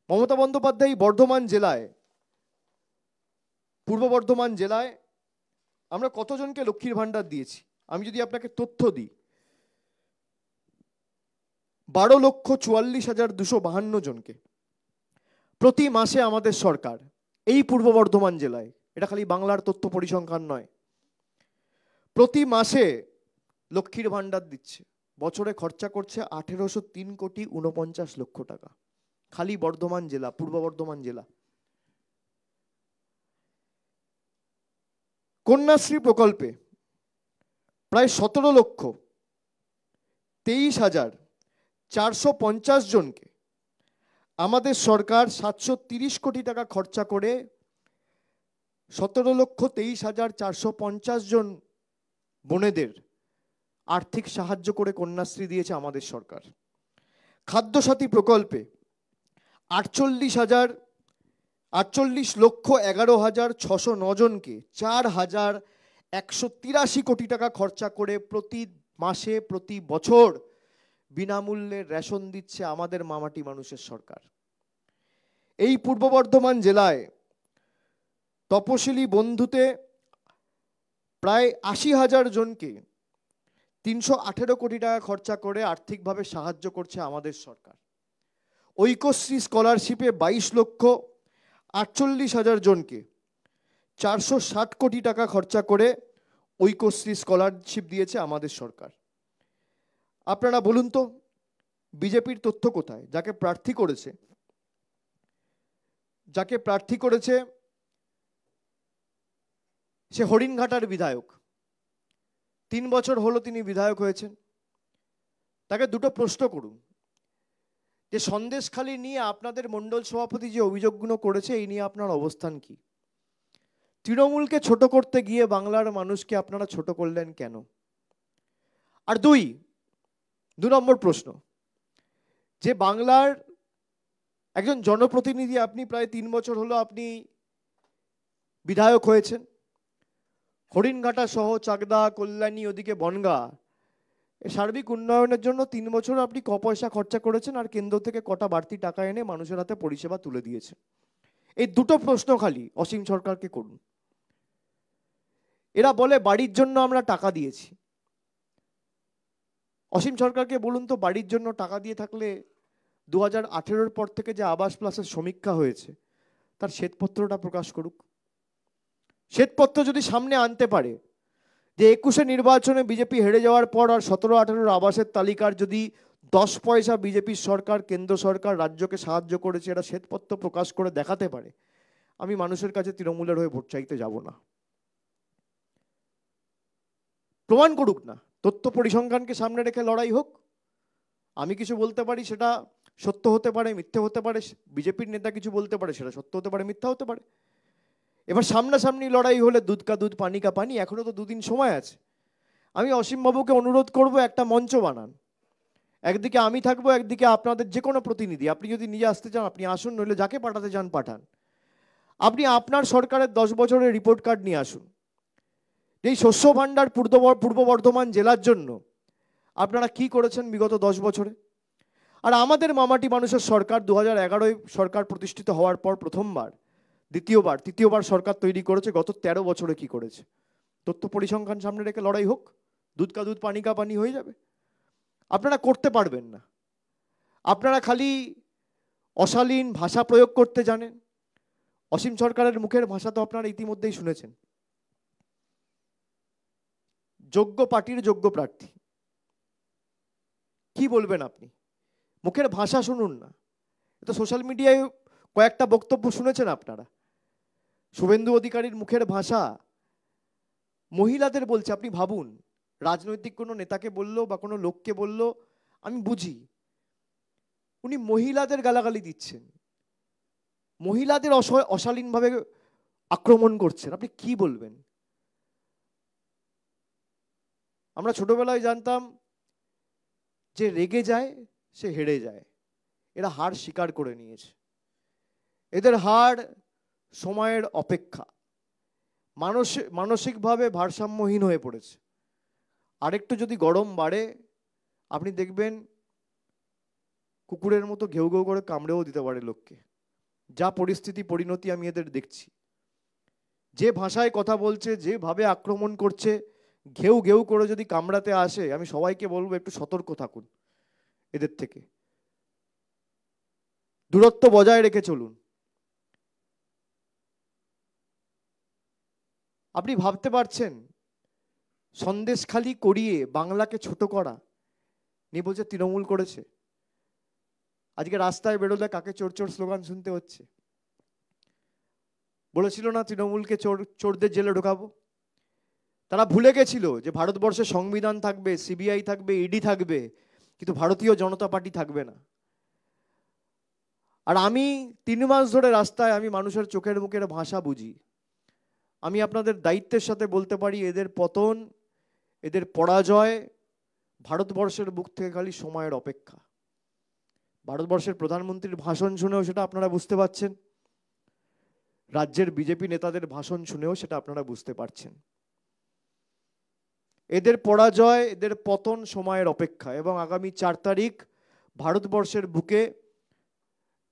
Speaker 1: মমতা বন্দ্যোপাধ্যায় বর্ধমান জেলায়, পূর্ব বর্ধমান জেলায় আমরা কতজনকে লক্ষ্মীর ভান্ডার দিয়েছি আমি যদি আপনাকে তথ্য দিই, 12,44,252 জনকে প্রতি মাসে আমাদের সরকার এই পূর্ব বর্ধমান জেলায়, এটা খালি বাংলার তথ্য পরিসংখ্যান নয়, প্রতি মাসে লক্ষ্মীর ভান্ডার দিচ্ছে। বছরে খরচা করছে 1803,49,00,000 টাকা, খালি বর্ধমান জেলা, পূর্ব বর্ধমান জেলা। কন্যাশ্রী প্রকল্পে প্রায় 17,23,450 জনকে আমাদের সরকার 730 কোটি টাকা খরচা করে 17,23,450 জন বোনেদের আর্থিক সাহায্য করে কন্যাশ্রী দিয়েছে আমাদের সরকার। খাদ্যসাথী প্রকল্পে 48,11,609 জনকে 4,183 কোটি টাকা খরচা করে প্রতি মাসে প্রতি বছর বিনামূল্যে রেশন দিচ্ছে আমাদের মামাটি মানুষের সরকার। এই পূর্ব বর্ধমান জেলায় তপশিলি বন্ধুতে প্রায় 80,000 জনকে 318 কোটি টাকা খরচা করে আর্থিকভাবে সাহায্য করছে আমাদের সরকার। ঐক্যশ্রী স্কলারশিপে 22,48,000 জনকে 460 কোটি টাকা খরচা করে ঐক্যশ্রী স্কলারশিপ দিয়েছে আমাদের সরকার। আপনারা বলুন তো, বিজেপির তথ্য কোথায়? যাকে প্রার্থী করেছে সে হরিণঘাটার বিধায়ক, 3 বছর হলো তিনি বিধায়ক হয়েছেন। তাকে দুটো প্রশ্ন করুন যে সন্দেশখালি নিয়ে আপনাদের মণ্ডল সভাপতি যে অভিযোগগুলো করেছে এই নিয়ে আপনার অবস্থান কি? তৃণমূলকে ছোট করতে গিয়ে বাংলার মানুষকে আপনারা ছোট করলেন কেন? আর দু নম্বর প্রশ্ন, যে বাংলার একজন জনপ্রতিনিধি আপনি, প্রায় 3 বছর হলো আপনি বিধায়ক হয়েছেন, হরিণঘাটা সহ চাকদা, কল্যাণী, ওদিকে বনগা, সার্বিক উন্নয়নের জন্য 3 বছর আপনি ক পয়সা খরচা করেছেন আর কেন্দ্র থেকে কটা বাড়তি টাকা এনে মানুষের হাতে পরিষেবা তুলে দিয়েছে? এই দুটো প্রশ্ন খালি অসীম সরকারকে করুন। এরা বলে বাড়ির জন্য আমরা টাকা দিয়েছি। অসীম সরকারকে বলুন তো, বাড়ির জন্য টাকা দিয়ে থাকলে 2018-র পর থেকে যে আবাস প্লাসের সমীক্ষা হয়েছে তার শ্বেতপত্রটা প্রকাশ করুক। শ্বেতপত্র যদি সামনে আনতে পারে যে 21-এ নির্বাচনে বিজেপি হেরে যাওয়ার পর আর 17-18-র আবাসের তালিকার যদি 10 পয়সা বিজেপির সরকার, কেন্দ্র সরকার রাজ্যকে সাহায্য করেছে, এটা শ্বেতপত্র প্রকাশ করে দেখাতে পারে, আমি মানুষের কাছে তৃণমূলের হয়ে ভোট চাইতে যাব না। প্রমাণ করুক না, তথ্য পরিসংখ্যানকে সামনে রেখে লড়াই হোক। আমি কিছু বলতে পারি, সেটা সত্য হতে পারে, মিথ্যে হতে পারে। বিজেপির নেতা কিছু বলতে পারে, সেটা সত্য হতে পারে, মিথ্যা হতে পারে। এবার সামনাসামনি লড়াই হলে দুধ কা দুধ পানি কা পানি, এখনো তো 2 দিন সময় আছে। আমি অসীমবাবুকে অনুরোধ করব একটা মঞ্চ বানান, একদিকে আমি থাকবো, একদিকে আপনাদের যে কোনো প্রতিনিধি। আপনি যদি নিজে আসতে চান আপনি আসুন, নইলে যাকে পাঠাতে চান পাঠান। আপনি আপনার সরকারের 10 বছরের রিপোর্ট কার্ড নিয়ে আসুন। এই শস্য ভাণ্ডার পূর্ব বর্ধমান জেলার জন্য আপনারা কি করেছেন বিগত 10 বছরে? আর আমাদের মামাটি মানুষের সরকার 2011-য় সরকার প্রতিষ্ঠিত হওয়ার পর প্রথমবার, তৃতীয়বার সরকার তৈরি করেছে, গত 13 বছরে কি করেছে? তথ্য পরিসংখ্যান সামনে রেখে লড়াই হোক, দুধ কা দুধ পানি কা পানি হয়ে যাবে। আপনারা করতে পারবেন না, আপনারা খালি অশালীন ভাষা প্রয়োগ করতে জানেন। অসীম সরকারের মুখের ভাষা তো আপনারা ইতিমধ্যেই শুনেছেন। যোগ্য পার্টির যোগ্য প্রার্থী, কি বলবেন আপনি? মুখের ভাষা শুনুন না। এটা সোশ্যাল মিডিয়ায় কয়েকটা বক্তব্য শুনেছেন আপনারা, শুভেন্দু অধিকারীর মুখের ভাষা মহিলাদের বলছে। আপনি ভাবুন, রাজনৈতিক কোনো নেতাকে বললো বা কোনো লোককে বললো আমি বুঝি, উনি মহিলাদের গালাগালি দিচ্ছেন, মহিলাদের অশালীনভাবে আক্রমণ করছেন। আপনি কি বলবেন? আমরা ছোটবেলায় জানতাম যে রেগে যায় সে হেরে যায়, এরা হার স্বীকার করে নিয়েছে। এদের হার সময়ের অপেক্ষা, মানসিকভাবে ভারসাম্যহীন হয়ে পড়েছে। আরেকটু যদি গরম বাড়ে আপনি দেখবেন কুকুরের মতো ঘেউ ঘেউ করে কামড়েও দিতে পারে লোককে। যা পরিস্থিতি পরিণতি আমি এদের দেখছি, যে ভাষায় কথা বলছে, যেভাবে আক্রমণ করছে, ঘেউ ঘেউ করে যদি কামড়াতে আসে, আমি সবাইকে বলবো একটু সতর্ক থাকুন, এদের থেকে দূরত্ব বজায় রেখে চলুন। আপনি ভাবতে পারছেন সন্দেশখালি করিয়ে বাংলাকে ছোট করা নিয়ে বলছে তৃণমূল করেছে। আজকে রাস্তায় বেরোলে কাকে চোর চোর স্লোগান শুনতে হচ্ছে। বলেছিল না তৃণমূলকে চোরদের জেলে ঢোকাবো। তারা ভুলে গেছিল যে ভারতবর্ষে সংবিধান থাকবে, সিবিআই থাকবে, ইডি থাকবে, কিন্তু ভারতীয় জনতা পার্টি থাকবে না। আর আমি 3 মাস ধরে রাস্তায়, আমি মানুষের চোখের মুখের ভাষা বুঝি। আমি আপনাদের দায়িত্বের সাথে বলতে পারি, এদের পতন, এদের পরাজয় ভারতবর্ষের বুক থেকে খালি সময়ের অপেক্ষা। ভারতবর্ষের প্রধানমন্ত্রীর ভাষণ শুনেও সেটা আপনারা বুঝতে পারছেন, রাজ্যের বিজেপি নেতাদের ভাষণ শুনেও সেটা আপনারা বুঝতে পারছেন। এদের পরাজয়, এদের পতন সময়ের অপেক্ষা। এবং আগামী 4 তারিখ ভারতবর্ষের বুকে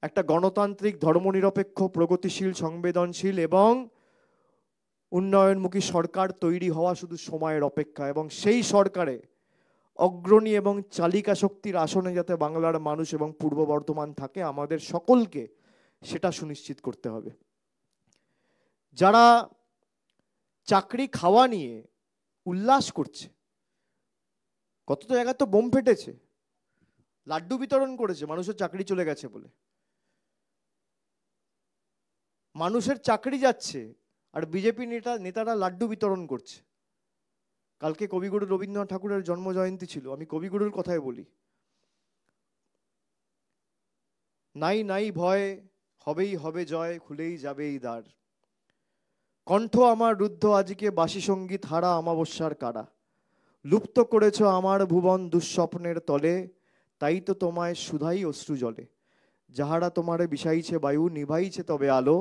Speaker 1: একটা গণতান্ত্রিক, ধর্মনিরপেক্ষ, প্রগতিশীল, সংবেদনশীল এবং উন্নয়নমুখী সরকার তৈরি হওয়া শুধু সময়ের অপেক্ষা। এবং সেই সরকারে অগ্রণী এবং চালিকা শক্তির আসনে যাতে বাংলার মানুষ এবং পূর্ব বর্ধমান থাকে, আমাদের সকলকে সেটা সুনিশ্চিত করতে হবে। যারা চাকরি খাওয়া নিয়ে উল্লাস করছে, কত জায়গায় তো বোম ফেটেছে, লাড্ডু বিতরণ করেছে মানুষের চাকরি চলে গেছে বলে। মানুষের চাকরি যাচ্ছে আর বিজেপি নেতারা লাড্ডু বিতরণ করছে। কালকে কবিগুরু রবীন্দ্রনাথ ঠাকুরের জন্ম জয়ন্তী ছিল, আমি কবিগুরুর কথাই বলি। নাই নাই ভয়, হবেই হবে জয়, খুলেই যাবে এই দ্বার। কণ্ঠ আমার রুদ্ধ আজকে বাসি সঙ্গীত হারা অমাবস্যার কারা। লুপ্ত করেছ আমার ভুবন দুঃস্বপ্নের তলে, তাই তো তোমায় সুধাই অশ্রু জলে। যাহারা তোমারে বিষাইছে বায়ু, নিভাইছে তবে আলো,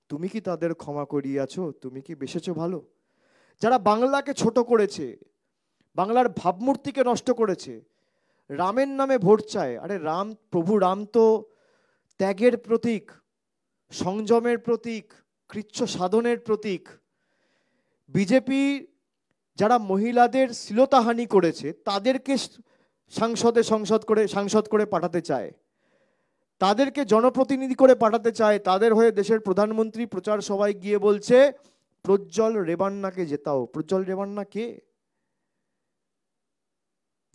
Speaker 1: তুমি কি তাদের ক্ষমা করিয়াছ, তুমি কি বেসেছো ভালো? যারা বাংলাকে ছোট করেছে, বাংলার ভাবমূর্তিকে নষ্ট করেছে, রামের নামে ভোট চায়। আরে রাম, প্রভু রাম তো ত্যাগের প্রতীক, সংযমের প্রতীক, কৃচ্ছ সাধনের প্রতীক। বিজেপি যারা মহিলাদের শ্লীলতাহানি করেছে তাদেরকে সাংসদ করে পাঠাতে চায়, তাদেরকে জনপ্রতিনিধি করে পাঠাতে চায়, তাদের হয়ে দেশের প্রধানমন্ত্রী প্রচার সভায় গিয়ে বলছে প্রজ্জ্বল রেবান্নাকে জেতাও। প্রজ্জ্বল রেবান্না কে?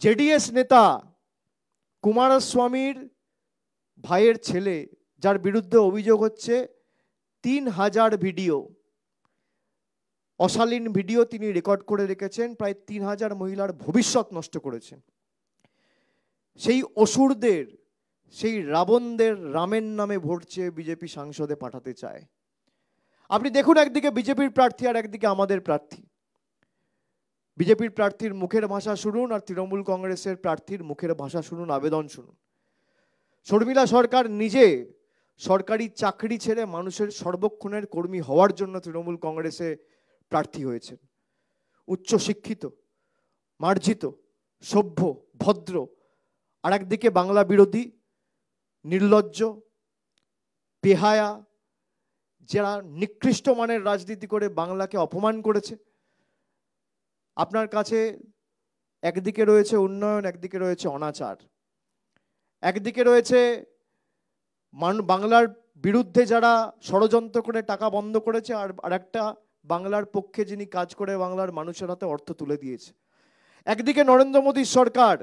Speaker 1: জেডিএস নেতা, কুমারস্বামীর ভাইয়ের ছেলে, যার বিরুদ্ধে অভিযোগ হচ্ছে 3000 ভিডিও, অশালীন ভিডিও তিনি রেকর্ড করে রেখেছেন, প্রায় 3000 মহিলার ভবিষ্যৎ নষ্ট করেছেন। সেই অসুরদের, সেই রাবণদের রামের নামে ভোট চেয়ে বিজেপি সাংসদে পাঠাতে চায়। আপনি দেখুন, একদিকে বিজেপির প্রার্থী আর একদিকে আমাদের প্রার্থী। বিজেপির প্রার্থীর মুখের ভাষা শুনুন আর তৃণমূল কংগ্রেসের প্রার্থীর মুখের ভাষা শুনুন, আবেদন শুনুন। শর্মিলা সরকার নিজে সরকারি চাকরি ছেড়ে মানুষের সর্বক্ষণের কর্মী হওয়ার জন্য তৃণমূল কংগ্রেসে প্রার্থী হয়েছেন। উচ্চ শিক্ষিত, মার্জিত, সভ্য, ভদ্র, আর একদিকে বাংলা বিরোধী, নির্লজ্জ, বেহায়া, যারা নিকৃষ্ট মানের রাজনীতি করে বাংলাকে অপমান করেছে। আপনার কাছে একদিকে রয়েছে উন্নয়ন, একদিকে রয়েছে অনাচার, একদিকে রয়েছে বাংলার বিরুদ্ধে যারা ষড়যন্ত্র করে টাকা বন্ধ করেছে, আর একটা বাংলার পক্ষে যিনি কাজ করে বাংলার মানুষের হাতে অর্থ তুলে দিয়েছে। একদিকে নরেন্দ্র মোদীর সরকার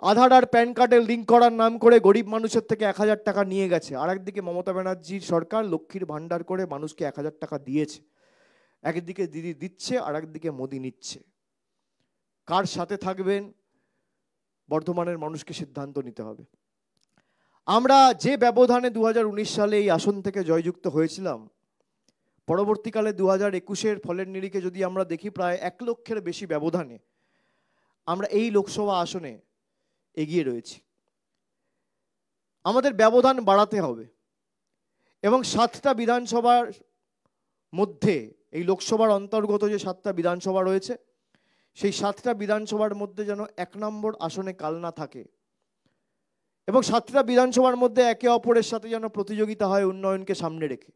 Speaker 1: আধার আর প্যান কার্ডের লিঙ্ক করার নাম করে গরিব মানুষের থেকে 1000 টাকা নিয়ে গেছে, আর একদিকে মমতা ব্যানার্জির সরকার লক্ষ্মীর ভান্ডার করে মানুষকে 1000 টাকা দিয়েছে। একদিকে দিদি দিচ্ছে আর একদিকে মোদী নিচ্ছে। কার সাথে থাকবেন বর্ধমানের মানুষকে সিদ্ধান্ত নিতে হবে। আমরা যে ব্যবধানে 2019 সালে এই আসন থেকে জয়যুক্ত হয়েছিলাম, পরবর্তীকালে 2021-এর ফলের নিরিখে যদি আমরা দেখি প্রায় 1 লক্ষের বেশি ব্যবধানে আমরা এই লোকসভা আসনে এগিয়ে রয়েছি। আমাদের ব্যবধান বাড়াতে হবে এবং 7টা বিধানসভার মধ্যে, এই লোকসভার অন্তর্গত যে 7টা বিধানসভা রয়েছে, সেই 7টা বিধানসভার মধ্যে যেন 1 নম্বর আসনে কাল না থাকে এবং 7টা বিধানসভার মধ্যে একে অপরের সাথে যেন প্রতিযোগিতা হয় উন্নয়নকে সামনে রেখে।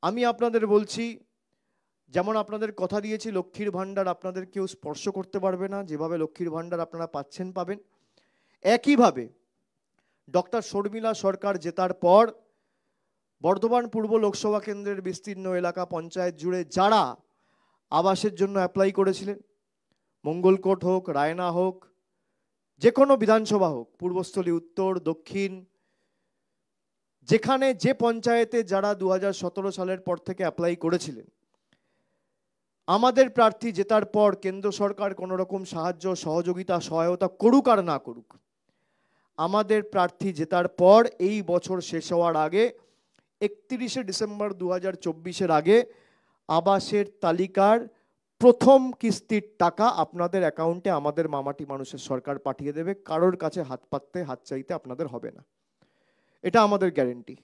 Speaker 1: আমি আপনাদের বলছি, যেমন আপনাদের কথা দিয়েছি লক্ষ্মীর ভাণ্ডার আপনাদের কেউ স্পর্শ করতে পারবে না, যেভাবে লক্ষ্মীর ভাণ্ডার আপনারা পাচ্ছেন পাবেন। একইভাবে ডক্টর শর্মিলা সরকার জেতার পর বর্ধমান পূর্ব লোকসভা কেন্দ্রের বিস্তীর্ণ এলাকা পঞ্চায়েত জুড়ে যারা আবাসের জন্য অ্যাপ্লাই করেছিলেন, মঙ্গলকোট হোক, রায়না হোক, যে কোনো বিধানসভা হোক, পূর্বস্থলী, উত্তর, দক্ষিণ, যেখানে যে পঞ্চায়েতে যারা 2017 সালের পর থেকে অ্যাপ্লাই করেছিলেন, আমাদের প্রার্থী জেতার পর কেন্দ্র সরকার কোনো রকম সাহায্য, সহযোগিতা, সহায়তা করুক আর না করুক, আমাদের প্রার্থী জেতার পর এই বছর শেষ হওয়ার আগে 31শে ডিসেম্বর 2024-এর আগে আবাসের তালিকার প্রথম কিস্তির টাকা আপনাদের অ্যাকাউন্টে আমাদের মামাটি মানুষের সরকার পাঠিয়ে দেবে। কারোর কাছে হাত পাততে, হাত চাইতে আপনাদের হবে না, এটা আমাদের গ্যারেন্টি।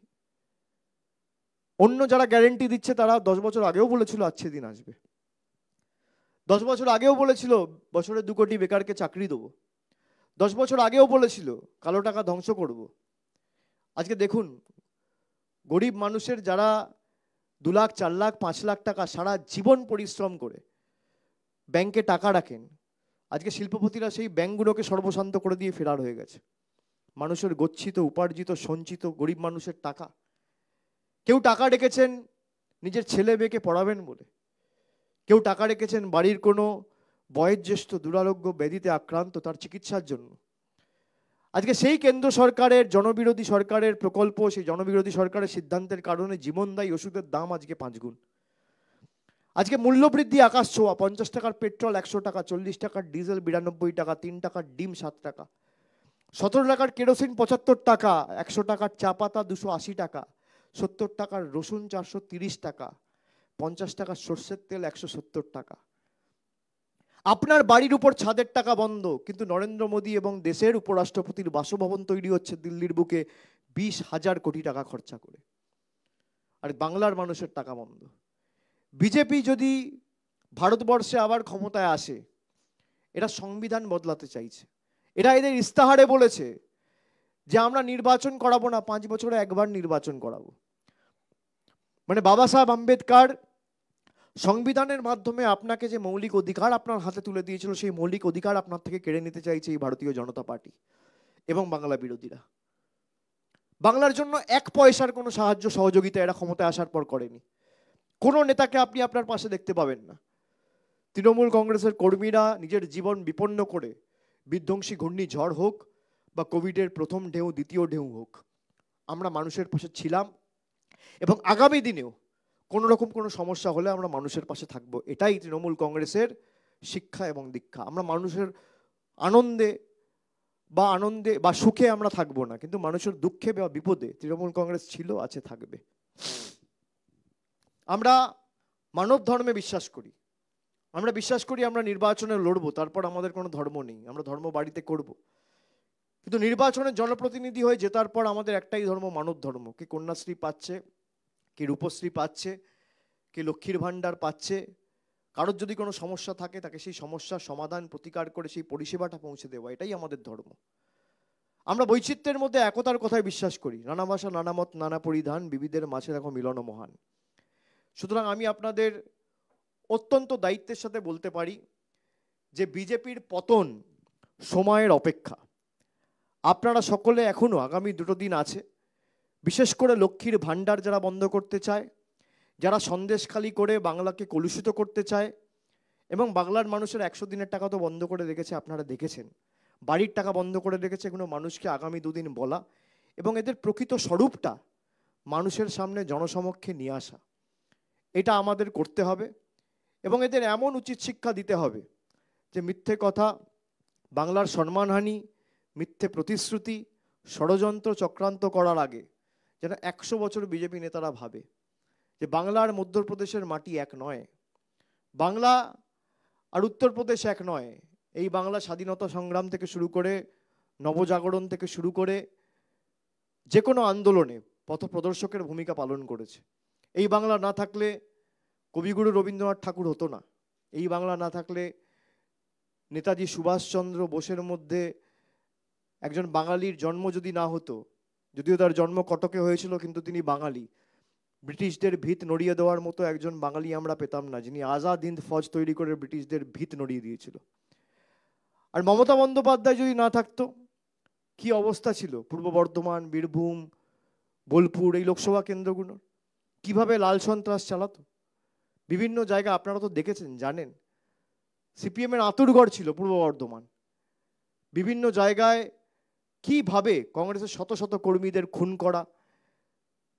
Speaker 1: অন্য যারা গ্যারেন্টি দিচ্ছে তারা 10 বছর আগেও বলেছিল আজকে দিন আসবে, 10 বছর আগেও বলেছিল বছরে 2 কোটি বেকারকে চাকরি দেবো, 10 বছর আগেও বলেছিল কালো টাকা ধ্বংস করব। আজকে দেখুন, গরিব মানুষের যারা 2 লাখ, 4 লাখ, 5 লাখ টাকা সারা জীবন পরিশ্রম করে ব্যাংকে টাকা রাখেন, আজকে শিল্পপতিরা সেই ব্যাংকগুলোকে সর্বশান্ত করে দিয়ে ফেরার হয়ে গেছে। মানুষের গচ্ছিত, উপার্জিত, সঞ্চিত গরিব মানুষের টাকা, কেউ টাকা রেখেছেন নিজের ছেলে মেয়েকে পড়াবেন বলে, কেউ টাকা রেখেছেন বাড়ির কোনো বয়োজ্যেষ্ঠ দুরারোগ্য ব্যাধিতে আক্রান্ত তার চিকিৎসার জন্য। আজকে সেই কেন্দ্র সরকারের জনবিরোধী সরকারের প্রকল্প, সেই জনবিরোধী সরকারের সিদ্ধান্তের কারণে জীবনদায়ী ওষুধের দাম আজকে 5 গুণ। আজকে মূল্যবৃদ্ধি আকাশ ছোঁয়া, 50 টাকার পেট্রোল 100 টাকা, 40 টাকার ডিজেল 92 টাকা, 3 টাকার ডিম 7 টাকা, 17 টাকার কেরোসিন 75 টাকা, 100 টাকার চা পাতা 280 টাকা, 70 টাকার রসুন 430 টাকা, 50 টাকার সর্ষের তেল 170 টাকা। আপনার বাড়ির উপর ছাদের টাকা বন্ধ, কিন্তু নরেন্দ্র মোদী এবং দেশের উপরাষ্ট্রপতির বাসভবন তৈরি হচ্ছে দিল্লির বুকে 20,000 কোটি টাকা খরচা করে, আর বাংলার মানুষের টাকা বন্ধ। বিজেপি যদি ভারতবর্ষে আবার ক্ষমতায় আসে, এরা সংবিধান বদলাতে চাইছে। এরা এদের ইস্তাহারে বলেছে যে আমরা নির্বাচন করাবো না, 5 বছরে একবার নির্বাচন করাবো। মানে বাবা সাহেব আম্বেদকর সংবিধানের মাধ্যমে আপনাকে যে মৌলিক অধিকার আপনার হাতে তুলে দিয়েছিল, সেই মৌলিক অধিকার আপনার থেকে কেড়ে নিতে চাইছে এই ভারতীয় জনতা পার্টি এবং বাংলা বিরোধীরা। বাংলার জন্য 1 পয়সার কোনো সাহায্য সহযোগিতা এরা ক্ষমতায় আসার পর করেনি। কোনো নেতাকে আপনি আপনার পাশে দেখতে পাবেন না। তৃণমূল কংগ্রেসের কর্মীরা নিজের জীবন বিপন্ন করে, বিধ্বংসী ঘূর্ণিঝড় হোক বা কোভিডের প্রথম ঢেউ, দ্বিতীয় ঢেউ হোক, আমরা মানুষের পাশে ছিলাম এবং আগামী দিনেও কোনো রকম কোনো সমস্যা হলে আমরা মানুষের পাশে থাকবো। এটাই তৃণমূল কংগ্রেসের শিক্ষা এবং দীক্ষা। আমরা মানুষের আনন্দে বা সুখে আমরা থাকবো না, কিন্তু মানুষের দুঃখে বা বিপদে তৃণমূল কংগ্রেস ছিল, আছে, থাকবে। আমরা মানব ধর্মে বিশ্বাস করি, আমরা বিশ্বাস করি আমরা নির্বাচনে লড়বো, তারপর আমাদের কোনো ধর্ম নেই, আমরা ধর্ম বাড়িতে করব। কিন্তু নির্বাচনে জনপ্রতিনিধি হয়ে জেতার পর আমাদের একটাই ধর্ম, মানব ধর্ম। কে কন্যাশ্রী পাচ্ছে, কে রূপশ্রী পাচ্ছে, কে লক্ষ্মীর ভাণ্ডার পাচ্ছে, কারোর যদি কোনো সমস্যা থাকে তাকে সেই সমস্যার সমাধান, প্রতিকার করে সেই পরিষেবাটা পৌঁছে দেওয়া, এটাই আমাদের ধর্ম। আমরা বৈচিত্র্যের মধ্যে একতার কথায় বিশ্বাস করি। নানা ভাষা, নানা মত, নানা পরিধান, বিবিধের মাঝে দেখো মিলন মহান। সুতরাং আমি আপনাদের অত্যন্ত দায়িত্বের সাথে বলতে পারি যে বিজেপির পতন সময়ের অপেক্ষা। আপনারা সকলে এখনো আগামী 2 দিন আছে, বিশেষ করে লক্ষ্মীর ভাণ্ডার যারা বন্ধ করতে চায়, যারা সন্দেশখালি করে বাংলাকে কলুষিত করতে চায় এবং বাংলার মানুষের 100 দিনের টাকা তো বন্ধ করে রেখেছে, আপনারা দেখেছেন, বাড়ির টাকা বন্ধ করে রেখেছে, এগুলো মানুষকে আগামী 2 দিন বলা এবং এদের প্রকৃত স্বরূপটা মানুষের সামনে জনসমক্ষে নিয়ে আসা, এটা আমাদের করতে হবে এবং এদের এমন উচিত শিক্ষা দিতে হবে যে মিথ্যে কথা, বাংলার সম্মানহানি, মিথ্যে প্রতিশ্রুতি, ষড়যন্ত্র চক্রান্ত করার আগে যেন 100 বছর বিজেপি নেতারা ভাবে যে বাংলা আর মধ্যপ্রদেশের মাটি এক নয়, বাংলা আর উত্তরপ্রদেশ এক নয়। এই বাংলা স্বাধীনতা সংগ্রাম থেকে শুরু করে, নবজাগরণ থেকে শুরু করে যে কোনো আন্দোলনে পথপ্রদর্শকের ভূমিকা পালন করেছে। এই বাংলা না থাকলে কবিগুরু রবীন্দ্রনাথ ঠাকুর হতো না, এই বাংলা না থাকলে নেতাজি সুভাষচন্দ্র বোসের মধ্যে একজন বাঙালির জন্ম যদি না হতো, যদিও তার জন্ম কটকে হয়েছিল কিন্তু তিনি বাঙালি, ব্রিটিশদের ভিত নড়িয়ে দেওয়ার মতো একজন বাঙালি আমরা পেতাম না, যিনি আজাদ হিন্দ ফৌজ তৈরি করে ব্রিটিশদের ভিত নড়িয়ে দিয়েছিল। আর মমতা বন্দ্যোপাধ্যায় যদি না থাকতো, কি অবস্থা ছিল পূর্ব বর্ধমান, বীরভূম, বোলপুর এই লোকসভা কেন্দ্রগুলোর, কিভাবে লাল সন্ত্রাস চালাতো বিভিন্ন জায়গা আপনারা তো দেখেছেন, জানেন। সিপিএমের আঁতুড়ঘর ছিল পূর্ব বর্ধমান, বিভিন্ন জায়গায় কিভাবে কংগ্রেসের শত শত কর্মীদের খুন করা,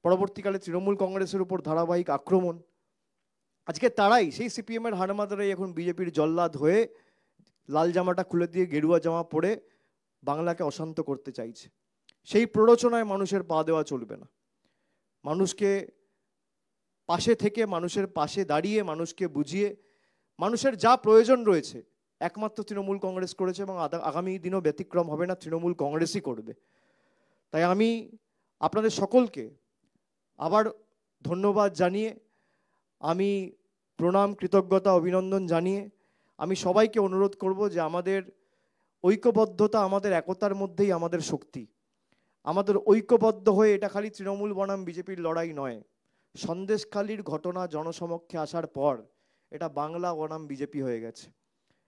Speaker 1: পরবর্তীকালে তৃণমূল কংগ্রেসের উপর ধারাবাহিক আক্রমণ। আজকে তারাই, সেই সিপিএমের হারমাদারাই এখন বিজেপির জল্লাদ হয়ে লাল জামাটা খুলে দিয়ে গেরুয়া জামা পরে বাংলাকে অশান্ত করতে চাইছে। সেই প্ররোচনায় মানুষের পা দেওয়া চলবে না। মানুষকে পাশে থেকে, মানুষের পাশে দাঁড়িয়ে, মানুষকে বুঝিয়ে, মানুষের যা প্রয়োজন রয়েছে একমাত্র তৃণমূল কংগ্রেস করেছে এবং আগামী দিনও ব্যতিক্রম হবে না, তৃণমূল কংগ্রেসই করবে। তাই আমি আপনাদের সকলকে আবার ধন্যবাদ জানিয়ে, আমি প্রণাম, কৃতজ্ঞতা, অভিনন্দন জানিয়ে আমি সবাইকে অনুরোধ করব যে আমাদের ঐক্যবদ্ধতা, আমাদের একতার মধ্যেই আমাদের শক্তি। আমাদের ঐক্যবদ্ধ হয়ে, এটা খালি তৃণমূল বনাম বিজেপির লড়াই নয়, সন্দেশখালির ঘটনা জনসমক্ষে আসার পর এটা বাংলা বনাম বিজেপি হয়ে গেছে।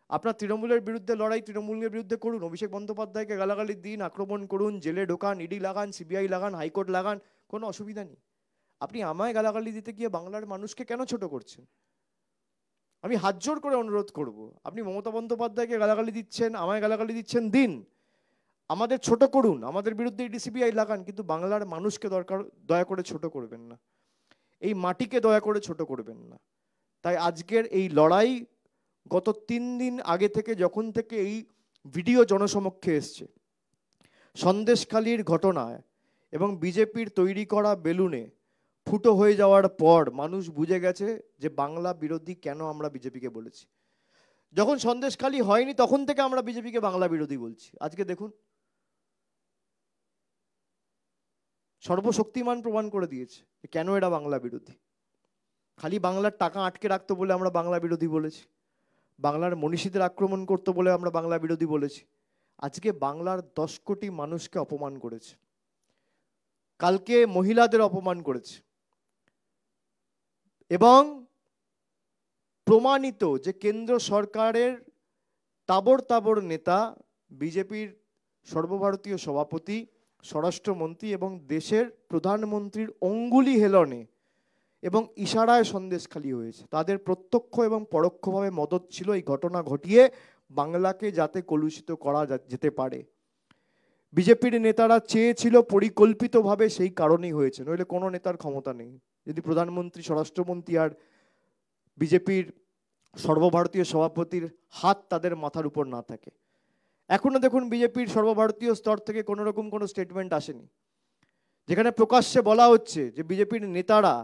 Speaker 1: আপনার তৃণমূলের বিরুদ্ধে লড়াই তৃণমূলের বিরুদ্ধে করুন, অভিষেক বন্দ্যোপাধ্যায়কে গালাগালি দিন, আক্রমণ করুন, জেলে ঢোকান, ইডি লাগান, সিবিআই লাগান, হাইকোর্ট লাগান, কোনো অসুবিধা নেই। আপনি আমায় গালাগালি দিতে গিয়ে বাংলার মানুষকে কেন ছোট করছেন? আমি হাত জোর করে অনুরোধ করব, আপনি মমতা বন্দ্যোপাধ্যায়কে গালাগালি দিচ্ছেন, আমায় গালাগালি দিচ্ছেন, দিন, আমাদের ছোট করুন, আমাদের বিরুদ্ধে ইডি সিবিআই লাগান, কিন্তু বাংলার মানুষকে দয়া করে ছোট করবেন না, এই মাটিকে দয়া করে ছোট করবেন না। তাই আজকের এই লড়াই গত 3 দিন আগে থেকে, যখন থেকে এই ভিডিও জনসমক্ষে এসছে, সন্দেশখালির ঘটনায় এবং বিজেপির তৈরি করা বেলুনে ফুটো হয়ে যাওয়ার পর মানুষ বুঝে গেছে যে বাংলা বিরোধী কেন আমরা বিজেপিকে বলেছি। যখন সন্দেশখালি হয়নি তখন থেকে আমরা বিজেপিকে বাংলা বিরোধী বলছি। আজকে দেখুন, সর্বশক্তিমান প্রমাণ করে দিয়েছে কেন এরা বাংলা বিরোধী। খালি বাংলার টাকা আটকে রাখতো বলে আমরা বাংলা বিরোধী বলেছি, বাংলার মনীষীদের আক্রমণ করতো বলে আমরা বাংলা বিরোধী বলেছি। আজকে বাংলার 10 কোটি মানুষকে অপমান করেছে, কালকে মহিলাদের অপমান করেছে, এবং প্রমাণিত যে কেন্দ্র সরকারের তাবড় তাবড় নেতা, বিজেপির সর্বভারতীয় সভাপতি, স্বরাষ্ট্রমন্ত্রী এবং দেশের প্রধানমন্ত্রীর অঙ্গুলি হেলনে এবং ইশারায় সন্দেশখালি হয়েছে। তাদের প্রত্যক্ষ এবং পরোক্ষভাবে মদত ছিল এই ঘটনা ঘটিয়ে বাংলাকে যাতে কলুষিত করা যেতে পারে। বিজেপির নেতারা চেয়েছিল পরিকল্পিতভাবে, সেই কারণেই হয়েছে, নইলে কোনো নেতার ক্ষমতা নেই। যদি প্রধানমন্ত্রী, স্বরাষ্ট্রমন্ত্রী আর বিজেপির সর্বভারতীয় সভাপতির হাত তাদের মাথার উপর না থাকে। এখনো দেখুন বিজেপির সর্বভারতীয় স্তর থেকে কোনো রকম কোনো স্টেটমেন্ট আসেনি, যেখানে প্রকাশ্যে বলা হচ্ছে যে বিজেপির নেতারা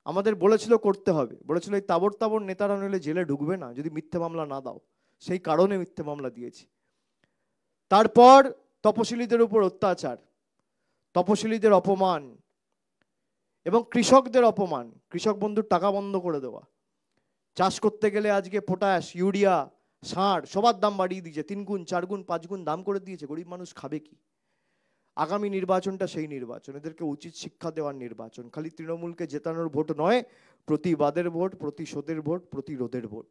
Speaker 1: আমাদের বলেছিল করতে হবে, বলেছিল এই তাবড় তাবড় নেতারা নইলে জেলে ঢুকবে না যদি মিথ্যে মামলা না দাও, সেই কারণে মিথ্যে মামলা দিয়েছি। তারপর তপশিলীদের উপর অত্যাচার, তপশিলীদের অপমান এবং কৃষকদের অপমান, কৃষক বন্ধুর টাকা বন্ধ করে দেওয়া, চাষ করতে গেলে আজকে পটাশ, ইউরিয়া, সার সবার দাম বাড়িয়ে দিয়েছে, 3 গুণ 4 গুণ 5 গুণ দাম করে দিয়েছে। গরিব মানুষ খাবে কি? আগামী নির্বাচনটা সেই নির্বাচন, এদেরকে উচিত শিক্ষা দেওয়ার নির্বাচন। খালি তৃণমূলকে জেতানোর ভোট নয়, প্রতিবাদের ভোট, প্রতিশোধের ভোট, প্রতিরোধের ভোট।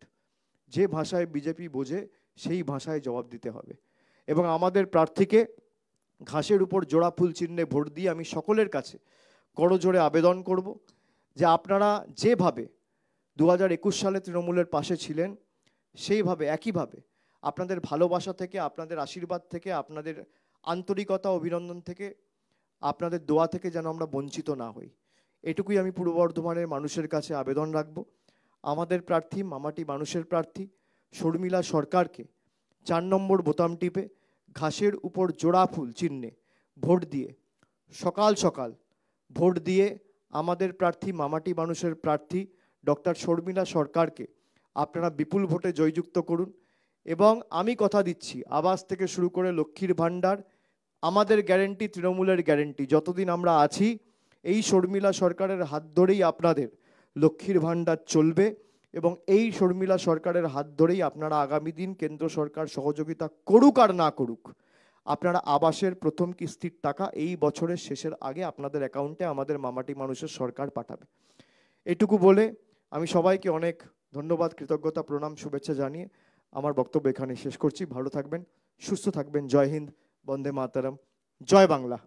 Speaker 1: যে ভাষায় বিজেপি বোঝে সেই ভাষায় জবাব দিতে হবে। এবং আমাদের প্রার্থীকে ঘাসের উপর জোড়া ফুল চিহ্নে ভোট দিয়ে আমি সকলের কাছে করজোড়ে আবেদন করব যে আপনারা যেভাবে 2021 সালে তৃণমূলের পাশে ছিলেন, সেইভাবে একইভাবে আপনাদের ভালোবাসা থেকে, আপনাদের আশীর্বাদ থেকে, আপনাদের আন্তরিকতা, অভিনন্দন থেকে, আপনাদের দোয়া থেকে যেন আমরা বঞ্চিত না হই, এটুকুই আমি পূর্ব বর্ধমানের মানুষের কাছে আবেদন রাখব। আমাদের প্রার্থী, মামাটি মানুষের প্রার্থী শর্মিলা সরকারকে 4 নম্বর বোতাম টিপে ঘাসের উপর জোড়া ফুল চিহ্নে ভোট দিয়ে, সকাল সকাল ভোট দিয়ে আমাদের প্রার্থী, মামাটি মানুষের প্রার্থী ডক্টর শর্মিলা সরকারকে আপনারা বিপুল ভোটে জয়যুক্ত করুন। এবং আমি কথা দিচ্ছি, আবাস থেকে শুরু করে লক্ষ্মীর ভাণ্ডার আমাদের গ্যারেন্টি, তৃণমূলের গ্যারেন্টি। যতদিন আমরা আছি এই শর্মিলা সরকারের হাত ধরেই আপনাদের লক্ষ্মীর ভাণ্ডার চলবে এবং এই শর্মিলা সরকারের হাত ধরেই আপনারা আগামী দিন কেন্দ্র সরকার সহযোগিতা করুক আর না করুক, আপনারা আবাসের প্রথম কিস্তির টাকা এই বছরের শেষের আগে আপনাদের অ্যাকাউন্টে আমাদের মামাটি মানুষের সরকার পাঠাবে। এটুকু বলে আমি সবাইকে অনেক ধন্যবাদ, কৃতজ্ঞতা, প্রণাম, শুভেচ্ছা জানিয়ে আমার বক্তব্য এখানে শেষ করছি। ভালো থাকবেন, সুস্থ থাকবেন। জয় হিন্দ, বন্দে মাতরম, জয় বাংলা।